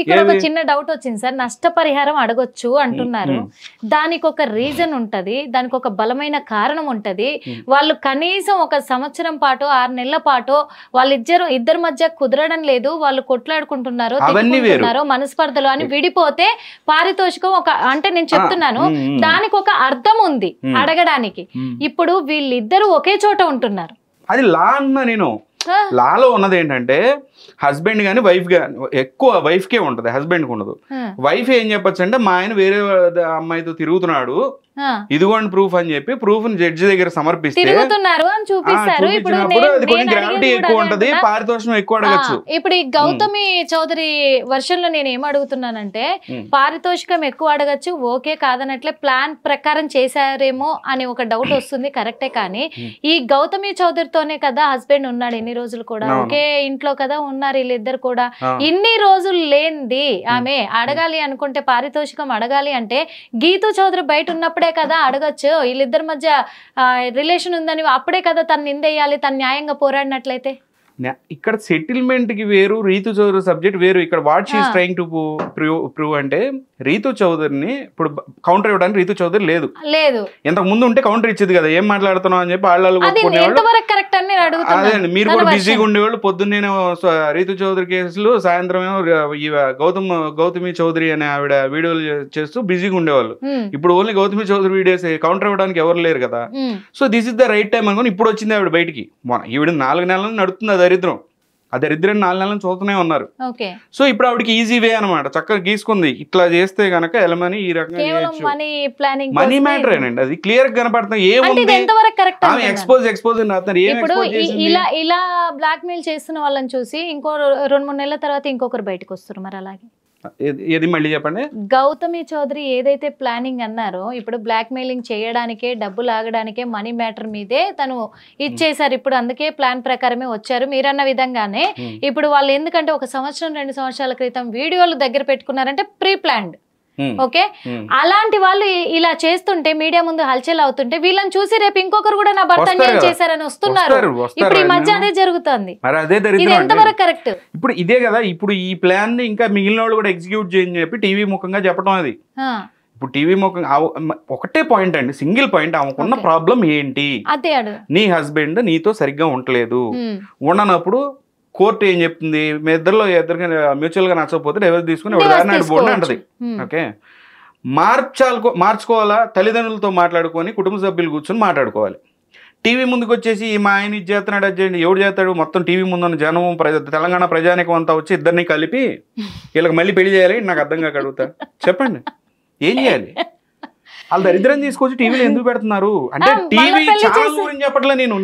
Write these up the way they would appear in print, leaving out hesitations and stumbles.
ఇక్కడ ఒక చిన్న డౌట్ వచ్చింది సార్. నష్టపరిహారం అడగొచ్చు అంటున్నారు, దానికి ఒక రీజన్ ఉంటది, దానికి ఒక బలమైన కారణం ఉంటది. వాళ్ళు కనీసం ఒక సంవత్సరం పాటు 6 నెలల పాటు ఇద్దరి మధ్య కుదరడం లేదు, వాళ్ళు కొట్లాడుకుంటున్నారు, తిట్టుకుంటున్నారు, మనస్పర్ధలు అని విడిపోతే పారితోషికం అంటే నేను చెప్తున్నాను దానికి ఒక అర్థం ఉంది అడగడానికి. ఇప్పుడు వీళ్ళిద్దరూ ఒకే చోట ఉంటున్నారు, అది లా అన్నా. నేను లాలో ఉన్నది ఏంటంటే హస్బెండ్ గానీ వైఫ్ గానీ, ఎక్కువ వైఫ్ కే ఉంటది, హస్బెండ్ కి ఉండదు. వైఫ్ ఏం చెప్పొచ్చు అంటే మా ఆయన వేరే అమ్మాయితో తిరుగుతున్నాడు, ఇదిగోండి ప్రూఫ్ అని చెప్పి ప్రూఫ్ జడ్జి దగ్గర సమర్పిస్తే గ్రావిటీ ఎక్కువ ఉంటది, పారితోషికం ఎక్కువ అడగచ్చు. ఇప్పుడు ఈ గౌతమి చౌదరి వర్షన్ లో నేను ఏం అడుగుతున్నానంటే పారితోషికం ఎక్కువ అడగచ్చు, ఓకే కాదనట్లే ప్లాన్ ప్రకారం చేశారేమో అని ఒక డౌట్ వస్తుంది, కరెక్టే. కానీ ఈ గౌతమి చౌదరితోనే కదా హస్బెండ్ ఉన్నాడు ఇన్ని రోజులు కూడా, ఒకే ఇంట్లో కదా ఉన్నారు వీళ్ళిద్దరు కూడా. ఇన్ని రోజులు లేనిది ఆమె అడగాలి అనుకుంటే, పారితోషికం అడగాలి అంటే గీతూ చౌదరి బయట ఉన్నప్పుడే కదా అడగచ్చు. వీళ్ళిద్దరి మధ్య రిలేషన్ ఉందని అప్పుడే కదా తను నిందేయాలి, తను న్యాయంగా పోరాడినట్లయితే. ఇక్కడ సెటిల్మెంట్ కి వేరు, రీతు చౌదరి సబ్జెక్ట్ వేరు. ఇక్కడ what she is trying to prove అంటే రీతు చౌదరిని ఇప్పుడు కౌంటర్ ఇవ్వడానికి రీతు చౌదరి లేదు, ఇంతకు ముందు ఉంటే కౌంటర్ ఇచ్చేది కదా, ఏం మాట్లాడుతున్నావు అని చెప్పి వాళ్ళు అదే మీరు కూడా బిజీగా ఉండేవాళ్ళు. పొద్దున్నే రీతు చౌదరి కేసులు, సాయంత్రం గౌతమి చౌదరి అనే ఆవిడ వీడియోలు చేస్తూ బిజీగా ఉండేవాళ్ళు. ఇప్పుడు only Gautami Chowdary videos, counter ఇవ్వడానికి ఎవరు లేరు కదా. So this is the right time అనుకుని ఇప్పుడు వచ్చింది ఆవిడ బయటికి. ఈవిడ 4 నెలలు నడుస్తుంది ఆ దరిద్రం, 4 నెలలను చూస్తూనే ఉన్నారు. సో ఇప్పుడు ఆవిడకి ఈజీ వే అనమాట, చక్కగా గీసుకుంది. ఇట్లా చేస్తే గనక ఎలమని ఈ రకంగా మనీ మ్యాటర్ ఏనండి, అది క్లియర్ గా కనపడుతుంది. ఇలా బ్లాక్ మెయిల్ చేస్తున్న వాళ్ళని చూసి ఇంకో 2-3 నెలల తర్వాత ఇంకొకరు బయటకు వస్తారు. మరి అలాగే ఏది మళ్ళీ చెప్పండి. గౌతమి చౌదరి ఏదైతే ప్లానింగ్ అన్నారో, ఇప్పుడు బ్లాక్ మెయిలింగ్ చేయడానికే, డబ్బులు ఆగడానికే, మనీ మ్యాటర్ మీదే తను ఇచ్చేసారు. ఇప్పుడు అందుకే ప్లాన్ ప్రకారమే వచ్చారు మీరన్న విధంగానే. ఇప్పుడు వాళ్ళు ఎందుకంటే 1 సంవత్సరం 2 సంవత్సరాల క్రితం వీడియోలు దగ్గర పెట్టుకున్నారంటే ప్రీ ప్లాన్డ్. ఓకే, అలాంటి వాళ్ళు ఇలా చేస్తుంటే, మీడియా ముందు హల్చల్ అవుతుంటే వీళ్ళని చూసి రేపు ఇంకొకరు కూడా నా భర్త అన్యాయం చేశారని వస్తున్నారు. ఇప్పుడు ఈ మధ్య అదే జరుగుతుంది. ఇది ఎంతవరకు కరెక్ట్? ఇప్పుడు ఇదే కదా, ఇప్పుడు ఈ ప్లాన్ ని ఇంకా మిగిలిన వాళ్ళు కూడా ఎగ్జిక్యూట్ చేయని చెప్పి టీవీ ముఖంగా చెప్పడం. అది ఇప్పుడు టీవీ ముఖంగా ఒకటే పాయింట్ అండి, సింగిల్ పాయింట్, ఆమెకున్న ప్రాబ్లం ఏంటి? నీ హస్బెండ్ నీతో సరిగ్గా ఉండలేదు, ఉండనప్పుడు కోర్టు ఏం చెప్తుంది, మీ ఇద్దరిలో మ్యూచువల్ గా నచ్చకపోతే డైవర్స్ తీసుకుని పోండి అంటది. ఓకే, మార్చుకోవాలా, తల్లిదండ్రులతో మాట్లాడుకొని కుటుంబ సభ్యులు కూర్చొని మాట్లాడుకోవాలి. టీవీ ముందుకు వచ్చేసి మా ఆయన ఇది చేస్తున్నాడు, అది చేయండి, ఎవడు చేస్తాడు? మొత్తం టీవీ ముందున్న జనం, తెలంగాణ ప్రజానికం అంతా వచ్చి ఇద్దరిని కలిపి వీళ్ళకి మళ్ళీ పెళ్లి చేయాలి. నాకు అర్థం కాక అడుగుతా, చెప్పండి ఏం చేయాలి? వాళ్ళు దరిద్రం తీసుకొచ్చి టీవీలో ఎందుకు పెడుతున్నారు అంటే టీవీ ఛానల్ గురించి చెప్పట్లే నేను.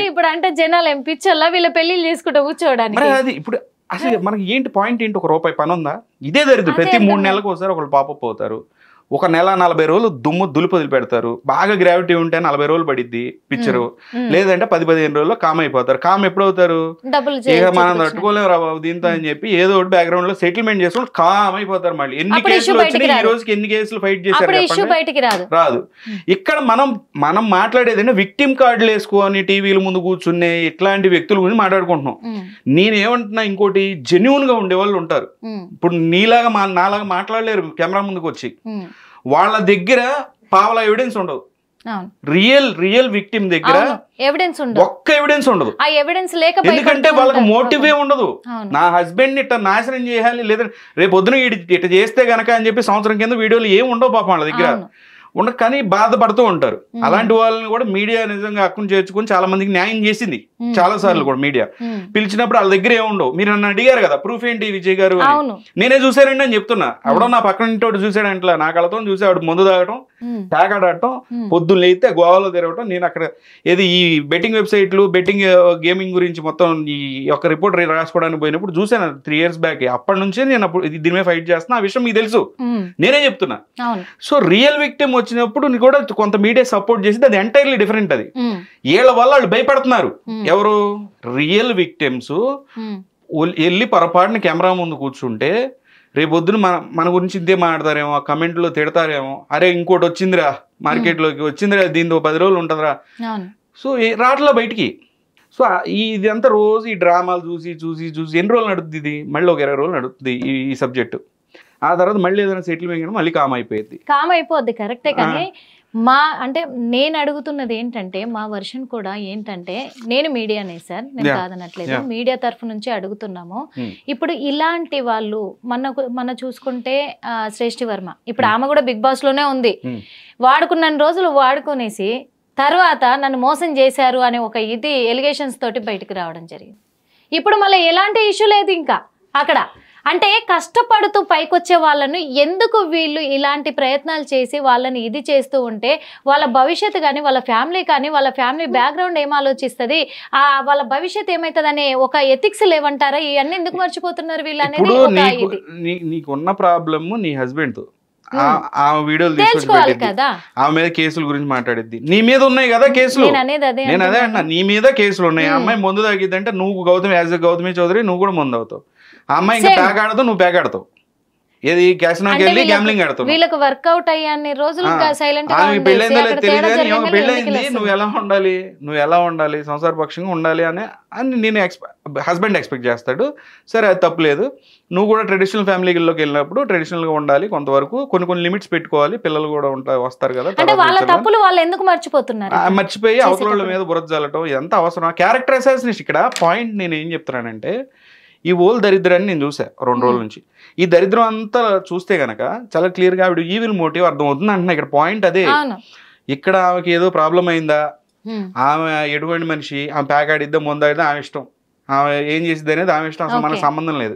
ఇప్పుడు అంటే జనాలు ఎంపించాలా వీళ్ళ పెళ్లి చేసుకుంటూ కూర్చోవడానికి? అది ఇప్పుడు అసలు మనకి ఏంటి పాయింట్ ఏంటి? 1 రూపాయి పని ఉందా? ఇదే దరిద్రం. ప్రతి 3 నెలలకు ఒకసారి ఒకళ్ళు పాపప్ అవుతారు. 1 నెల 40 రోజులు దులుపు వదిలి పెడతారు. బాగా గ్రావిటీ ఉంటే 40 రోజులు పడిద్ది పిక్చరు, లేదంటే 10-15 రోజుల్లో కామ్ అయిపోతారు. కామ్ ఎప్పుడు అవుతారు? ఇక మనం తట్టుకోలేము రా బాబు దీంతో అని చెప్పి ఏదో ఒకటి బ్యాక్గ్రౌండ్ లో సెటిల్మెంట్ చేసుకుని కామ్ అయిపోతారు. మళ్ళీ ఎన్ని కేసులు వచ్చినాయి, ఈ రోజుకి ఎన్ని కేసులు ఫైట్ చేశారు? రాదు. ఇక్కడ మనం మాట్లాడేది విక్టిమ్ కార్డులు వేసుకొని టీవీల ముందు కూర్చునే ఇట్లాంటి వ్యక్తుల గురించి మాట్లాడుకుంటున్నాం. నేనేమంటున్నా, ఇంకోటి జెన్యూన్ గా ఉండే వాళ్ళు ఉంటారు. ఇప్పుడు నీలాగా నాలాగా మాట్లాడలేరు కెమెరా ముందుకు వచ్చి. వాళ్ళ దగ్గర పావలా ఎవిడెన్స్ ఉండదు. రియల్ విక్టిమ్ దగ్గర ఒక్క ఎవిడెన్స్ ఉండదు. ఎందుకంటే వాళ్ళకి మోటివే ఉండదు. నా హస్బెండ్ ఇట్లా నాశనం చేయాలి, లేదా రేపు పొద్దున ఇట్లా చేస్తే గనక అని చెప్పి సంవత్సరం కింద వీడియోలు ఏమి ఉండవు పాపం వాళ్ళ దగ్గర. ఉండదు, కానీ బాధపడుతూ ఉంటారు. అలాంటి వాళ్ళని కూడా మీడియా నిజంగా హక్కును చేర్చుకుని చాలా మందికి న్యాయం చేసింది చాలా సార్లు కూడా. మీడియా పిలిచినప్పుడు వాళ్ళ దగ్గర ఏముండవు. మీరు నన్ను అడిగారు కదా ప్రూఫ్ ఏంటి విజయ్ గారు, నేనే చూసానండి అని చెప్తున్నా. ఎవడో నా పక్కన ఇంటి చూసాడంట్లా, నా కళతో చూసి ఆవిడ మందు తాగటం, తాగాడటం, పొద్దున్న లేస్తే గోవాలో తిరగటం. నేను అక్కడ ఈ బెట్టింగ్ వెబ్సైట్లు, బెట్టింగ్ గేమింగ్ గురించి మొత్తం ఈ యొక్క రిపోర్ట్ రాసుకోవడానికి పోయినప్పుడు చూసాను 3 years బ్యాక్. అప్పటి నుంచే నేను దీని మీద ఫైట్ చేస్తున్నా. ఆ విషయం మీకు తెలుసు, నేనే చెప్తున్నా. సో రియల్ విక్టిమ్ వచ్చినప్పుడు కూడా కొంత మీడియా సపోర్ట్ చేసింది, అది ఎంటైర్లీ డిఫరెంట్. అది వీళ్ళ వల్ల వాళ్ళు భయపడుతున్నారు. ఎవరు? రియల్ విక్టిమ్స్ వెళ్ళి పొరపాటున కెమెరా ముందు కూర్చుంటే రేపొద్దున మన గురించి ఇంతే మాట్లాడతారేమో, కమెంట్లో తిడతారేమో, అరే ఇంకోటి వచ్చిందిరా మార్కెట్లోకి, వచ్చిందిరా దీంతో 10 రోజులు ఉంటుందిరా. సో రాట్లా బయటికి. సో ఇదంతా రోజు ఈ డ్రామాలు చూసి చూసి చూసి ఎన్ని రోజులు నడుస్తుంది ఇది, మళ్ళీ ఒక 20 రోజులు నడుస్తుంది ఈ సబ్జెక్టు. ఆ తర్వాత మళ్ళీ ఏదైనా సెటిల్మెంట్ మళ్ళీ కామ్ అయిపోయింది. కామ్ అయిపోద్ది కరెక్టే. కానీ అంటే నేను అడుగుతున్నది ఏంటంటే, మా వర్షన్ కూడా ఏంటంటే, నేను మీడియానే సార్, నేను కాదనట్లేదు, మీడియా తరఫు నుంచి అడుగుతున్నాము. ఇప్పుడు ఇలాంటి వాళ్ళు మన చూసుకుంటే శ్రేష్ఠి వర్మ, ఇప్పుడు ఆమె కూడా బిగ్ బాస్ లోనే ఉంది. వాడుకున్న రోజులు వాడుకునేసి తర్వాత నన్ను మోసం చేశారు అనే ఒక ఎలిగేషన్స్ తోటి బయటకు రావడం జరిగింది. ఇప్పుడు మళ్ళీ ఎలాంటి ఇష్యూ లేదు ఇంకా అక్కడ. అంటే కష్టపడుతూ పైకొచ్చే వాళ్ళను ఎందుకు వీళ్ళు ఇలాంటి ప్రయత్నాలు చేసి వాళ్ళని ఇది చేస్తూ ఉంటే వాళ్ళ భవిష్యత్తు కానీ, వాళ్ళ ఫ్యామిలీ కానీ, వాళ్ళ ఫ్యామిలీ బ్యాక్గ్రౌండ్ ఏం ఆలోచిస్తుంది, వాళ్ళ భవిష్యత్తు ఏమవుతుందనే ఒక ఎథిక్స్ లేవంటారా? ఇవన్నీ ఎందుకు మర్చిపోతున్నారు వీళ్ళు అనేది. నీకున్న ప్రాబ్లమ్ నీ హస్బెండ్ తో ఆమె వీడియోలు తీసుకొని కదా, ఆమె మీద కేసుల గురించి మాట్లాడిద్ది. నీ మీద ఉన్నాయి కదా కేసులు, నేను అదే అన్నా, నీ మీద కేసులు ఉన్నాయి. ఆ అమ్మాయి ముందు తగ్గిద్దంటే నువ్వు గౌతమి చౌదరి నువ్వు కూడా ముందు అవుతావు. ఆ అమ్మాయి ఇంకా ప్యాక్ ఆడతావు, నువ్వు ప్యాక్ ఆడతావు. ఏది క్యాసినోకి వెళ్ళి గ్యాంబ్లింగ్ ఆడతావు. వీళ్ళకి వర్కౌట్ అయ్యాన్ని రోజులు సైలెంట్ గా పెళ్ళైందో లేదు తెలియదు కానీ పెళ్ళైంది, నువ్వు ఎలా ఉండాలి సంసార పక్షంగా ఉండాలి అని నేను హస్బెండ్ ఎక్స్పెక్ట్ చేస్తాడు. సరే అది తప్పులేదు. నువ్వు కూడా ట్రెడిషనల్ ఫ్యామిలీలోకి వెళ్ళినప్పుడు ట్రెడిషనల్ గా ఉండాలి, కొంతవరకు కొన్ని లిమిట్స్ పెట్టుకోవాలి. పిల్లలు కూడా వస్తారు కదా, మర్చిపోయి అవతల మీద బురద జల్లటం ఎంత అవసరం? Character assassination. ఇక్కడ పాయింట్ నేను ఏం చెప్తున్నానంటే, ఈ ఓల్ దరిద్రాన్ని నేను చూసా 2 రోజుల నుంచి. ఈ దరిద్రం అంతా చూస్తే గనక చాలా క్లియర్ గా ఆవిడ ఈవిల్ మోటివ్ అర్థం అవుతుంది అంటున్నా. ఇక్కడ పాయింట్ అదే. ఇక్కడ ఆమెకి ఏదో ప్రాబ్లం అయిందా, ఆమె ఎటువంటి మనిషి, ఆమె ప్యాక్ ఆడిద్దా ముందాడిద్దా ఆమె ఇష్టం, ఆమె ఏం చేసిద్ది అనేది ఆమె ఇష్టం, అసలు మనకు సంబంధం లేదు.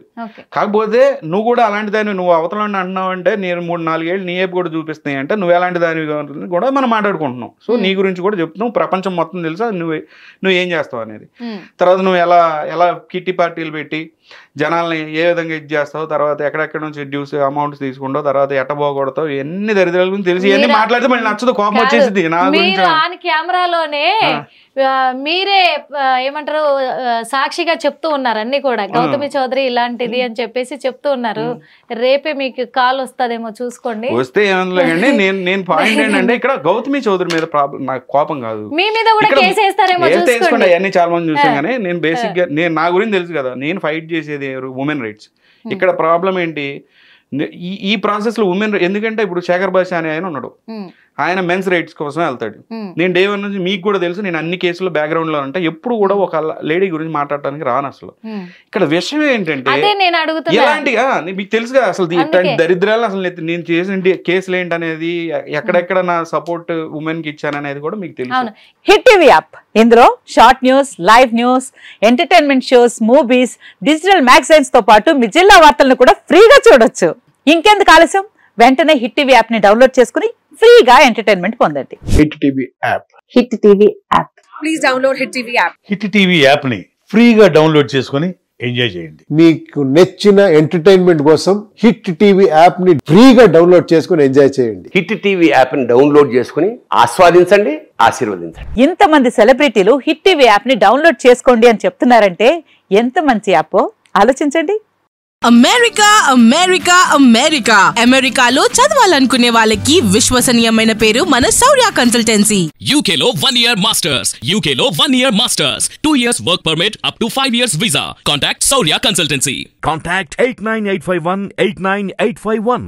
కాకపోతే నువ్వు కూడా అలాంటి దాన్ని నువ్వు అవతల అంటున్నావు అంటే, నేను 3-4 ఏళ్ళు నీ వైపు కూడా చూపిస్తున్నాయి అంటే నువ్వు ఎలాంటి దాని కూడా మనం మాట్లాడుకుంటున్నాం. సో నీ గురించి కూడా చెప్తున్నావు, ప్రపంచం మొత్తం తెలుసా నువ్వు ఏం చేస్తావు అనేది. తర్వాత నువ్వు ఎలా కిట్టి పార్టీలు పెట్టి జనాల్ని ఏ విధంగా ఇది చేస్తావు, తర్వాత ఎక్కడెక్కడ నుంచి డ్యూస్ అమౌంట్స్ తీసుకుంటావు, తర్వాత ఎట్టబోగొడతావు, ఎన్ని దరిద్రాల గురించి తెలిసి ఇవన్నీ మాట్లాడితే మళ్ళీ నచ్చదు, కోపం వచ్చేసింది. నా గురించి కెమెరాలోనే మీరే ఏమంటారు సాక్షిగా చెప్తూ ఉన్నారు అన్ని కూడా, గౌతమి చౌదరి ఇలాంటిది అని చెప్పేసి చెప్తూ ఉన్నారు. రేపే మీకు కాల్ వస్తుందేమో చూసుకోండి. వస్తే ఏమన్నా కానీ నేను పాయింట్ ఏంటంటే, ఇక్కడ గౌతమి చౌదరి మీద ప్రాబ్లం నాకు కోపం కాదు, మీ మీద కూడా కేసు వేస్తారేమో చూసుకోండి. అవన్నీ చాలా మంది చూసాం. కానీ నేను బేసిక్ గా నా గురించి తెలుసు కదా, నేను ఫైట్ చేసేది ఉమెన్ రైట్స్. ఇక్కడ ప్రాబ్లం ఏంటి, ఈ ప్రాసెస్ లో ఉమెన్, ఎందుకంటే ఇప్పుడు శేఖర్ భాష అనే ఆయన ఉన్నాడు, ఆయన మెన్స్ రైట్స్ కోసం వెళ్తాడు. నేను డే 1 నుంచి మీకు కూడా తెలుసు, నేను అన్ని కేసుల్లో బ్యాక్గ్రౌండ్ లో అంటే ఎప్పుడు కూడా ఒక లేడీ గురించి మాట్లాడటానికి రాను అసలు. ఇక్కడ విషయం ఏంటంటే ఎలాంటిగా మీకు తెలుసు కదా అసలు ఇట్లాంటి దరిద్రాలు, అసలు నేను చేసిన కేసులు ఏంటనేది, ఎక్కడెక్కడ నా సపోర్ట్ ఉమెన్ కి ఇచ్చాను అనేది కూడా మీకు తెలుసు. హిట్ టీవీ యాప్, ఇందులో short news, live news, entertainment shows, movies, digital magazines తో పాటు మీ జిల్లా వార్తలను కూడా ఫ్రీగా చూడొచ్చు. ఇంకెందుకు ఆలస్యం, వెంటనే హిట్ టీవీ యాప్ ని డౌన్లోడ్ చేసుకుని ఫ్రీగా ఎంటర్టైన్మెంట్ పొందండి. Hit TV app, hit TV app, please download hit TV app. Hit TV app ని ఫ్రీగా డౌన్లోడ్ చేసుకుని ఎంజాయ్ చేయండి. మీకు నచ్చిన ఎంటర్టైన్మెంట్ కోసం హిట్ టీవీ యాప్ ని ఫ్రీగా డౌన్లోడ్ చేసుకుని ఎంజాయ్ చేయండి. హిట్ టీవీ యాప్ ని డౌన్లోడ్ చేసుకుని ఆస్వాదించండి, ఆశీర్వదించండి. ఇంతమంది సెలబ్రిటీలు హిట్ టీవీ యాప్ ని డౌన్లోడ్ చేసుకోండి అని చెప్తున్నారంటే ఎంత మంచి యాప్ ఆలోచించండి. అమెరికా అమెరికా అమెరికా అమెరికాలో చదవాలనుకునే వాళ్ళకి విశ్వసనీయమైన పేరు మన శౌర్య కన్సల్టెన్సీ. UK లో 1 year masters, UK లో 1 year masters, 2 years work permit up to 5 years visa. Contact Shaurya Consultancy. Contact 89851 89851.